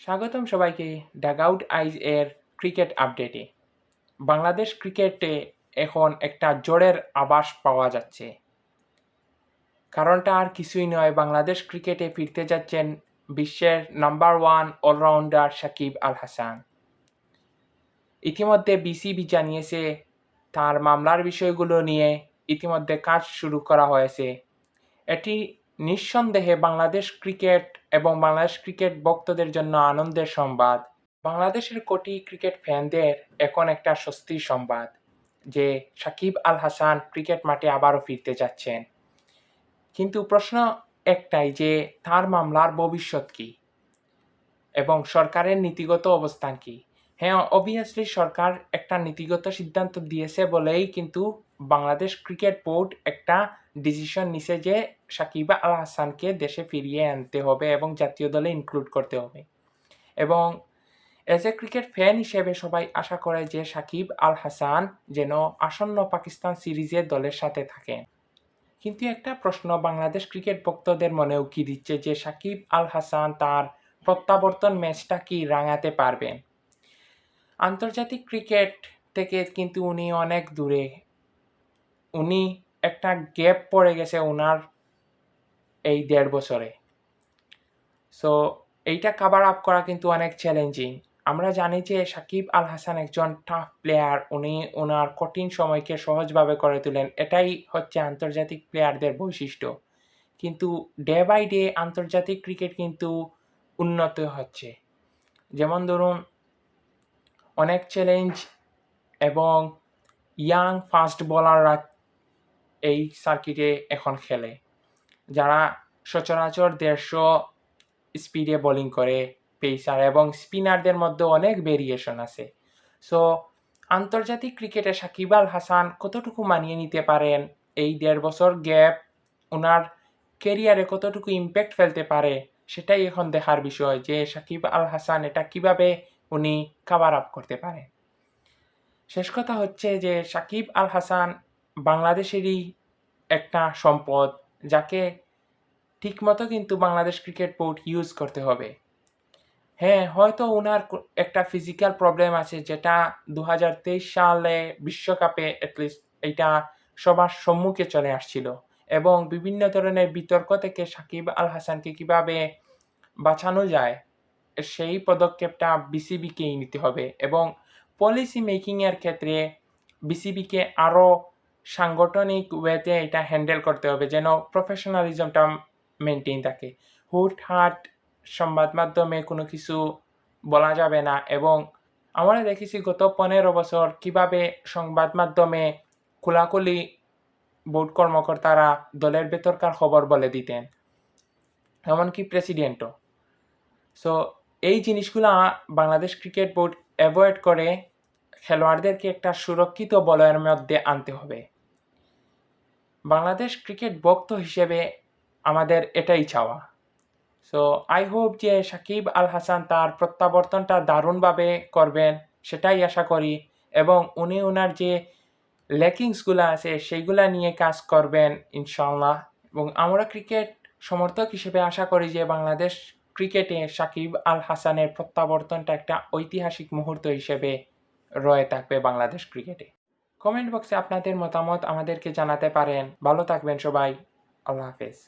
স্বাগতম সবাইকে ডাগআউট আইজ এর ক্রিকেট আপডেটে। বাংলাদেশ ক্রিকেটে এখন একটা জোরের আভাস পাওয়া যাচ্ছে। কারণটা আর কিছুই নয়, বাংলাদেশ ক্রিকেটে ফিরতে যাচ্ছেন বিশ্বের নাম্বার 1 অলরাউন্ডার সাকিব আল হাসান। ইতিমধ্যে বিসিবি জানিয়েছে তার মামলার বিষয়গুলো নিয়ে ইতিমধ্যে কাজ শুরু করা হয়েছে। এটি নিঃসন্দেহে বাংলাদেশ ক্রিকেট এবং বাংলাদেশ ক্রিকেট ভক্তদের জন্য আনন্দের সংবাদ। বাংলাদেশের কোটি ক্রিকেট ফ্যানদের এখন একটা স্বস্তির সংবাদ যে সাকিব আল হাসান ক্রিকেট মাঠে আবারও ফিরতে যাচ্ছেন। কিন্তু প্রশ্ন একটাই যে তার মামলার ভবিষ্যৎ কি এবং সরকারের নীতিগত অবস্থান কি। হ্যাঁ, অবভিয়াসলি সরকার একটা নীতিগত সিদ্ধান্ত দিয়েছে বলেই কিন্তু বাংলাদেশ ক্রিকেট বোর্ড একটা ডিসিশন নিছে যে সাকিব আল হাসানকে দেশে ফিরিয়ে আনতে হবে এবং জাতীয় দলে ইনক্লুড করতে হবে। এবং অ্যাজ এ ক্রিকেট ফ্যান হিসেবে সবাই আশা করে যে সাকিব আল হাসান যেন আসন্ন পাকিস্তান সিরিজে দলের সাথে থাকেন। কিন্তু একটা প্রশ্ন বাংলাদেশ ক্রিকেট ভক্তদের মনেও কি দিচ্ছে যে সাকিব আল হাসান তার প্রত্যাবর্তন ম্যাচটা কি রাঙাতে পারবেন। আন্তর্জাতিক ক্রিকেট থেকে কিন্তু উনি অনেক দূরে, উনি একটা গ্যাপ পড়ে গেছে ওনার এই 1.5 বছরে। সো এইটা কাভার আপ করা কিন্তু অনেক চ্যালেঞ্জিং। আমরা জানি যে সাকিব আল হাসান একজন টাফ প্লেয়ার, উনি ওনার কঠিন সময়কে সহজভাবে করে তোলেন। এটাই হচ্ছে আন্তর্জাতিক প্লেয়ারদের বৈশিষ্ট্য। কিন্তু ডে বাই ডে আন্তর্জাতিক ক্রিকেট কিন্তু উন্নত হচ্ছে। যেমন ধরুন, অনেক চ্যালেঞ্জ এবং ইয়াং ফাস্ট বোলাররা এই সার্কিটে এখন খেলে, যারা সচরাচর 150 স্পিডে বোলিং করে পেসার এবং স্পিনারদের মধ্যে অনেক ভেরিয়েশন আছে। সো আন্তর্জাতিক ক্রিকেটে সাকিব আল হাসান কতটুকু মানিয়ে নিতে পারেন, এই 1.5 বছর গ্যাপ ওনার ক্যারিয়ারে কতটুকু ইম্প্যাক্ট ফেলতে পারে, সেটাই এখন দেখার বিষয় যে সাকিব আল হাসান এটা কিভাবে উনি কাভার আপ করতে পারে। শেষ কথা হচ্ছে যে সাকিব আল হাসান বাংলাদেশেরই একটা সম্পদ, যাকে ঠিকমতো কিন্তু বাংলাদেশ ক্রিকেট বোর্ড ইউজ করতে হবে। হ্যাঁ, হয়তো ওনার একটা ফিজিক্যাল প্রবলেম আছে, যেটা 2023 সালে বিশ্বকাপে অ্যাটলিস্ট এটা সবার সম্মুখে চলে আসছিল এবং বিভিন্ন ধরনের বিতর্ক থেকে সাকিব আল হাসানকে কিভাবে বাঁচানো যায় সেই পদক্ষেপটা বিসিবিকেই নিতে হবে এবং পলিসি মেকিংয়ের ক্ষেত্রে বিসিবিকে আরও সাংগঠনিক ওয়েতে এটা হ্যান্ডেল করতে হবে, যেন প্রফেশনালিজমটা মেনটেন থাকে। হুটহাট সংবাদ মাধ্যমে কোনো কিছু বলা যাবে না। এবং আমরা দেখেছি গত 15 বছর কিভাবে সংবাদ মাধ্যমে খোলাখুলি বোর্ড কর্মকর্তারা দলের ভেতরকার খবর বলে দিতেন, এমনকি প্রেসিডেন্টও। সো এই জিনিসগুলো বাংলাদেশ ক্রিকেট বোর্ড অ্যাভয়েড করে খেলোয়াড়দেরকে একটা সুরক্ষিত বলয়ের মধ্যে আনতে হবে। বাংলাদেশ ক্রিকেট ভক্ত হিসেবে আমাদের এটাই চাওয়া। সো আই হোপ যে সাকিব আল হাসান তার প্রত্যাবর্তনটা দারুণভাবে করবেন, সেটাই আশা করি। এবং উনি ওনার যে ল্যাকিংসগুলো আছে সেইগুলা নিয়ে কাজ করবেন ইনশাআল্লাহ। এবং আমরা ক্রিকেট সমর্থক হিসেবে আশা করি যে বাংলাদেশ ক্রিকেটে সাকিব আল হাসানের প্রত্যাবর্তনটা একটা ঐতিহাসিক মুহূর্ত হিসেবে রয়ে থাকবে বাংলাদেশ ক্রিকেটে। কমেন্ট বক্সে আপনাদের মতামত আমাদেরকে জানাতে পারেন। ভালো থাকবেন সবাই। আল্লাহ হাফেজ।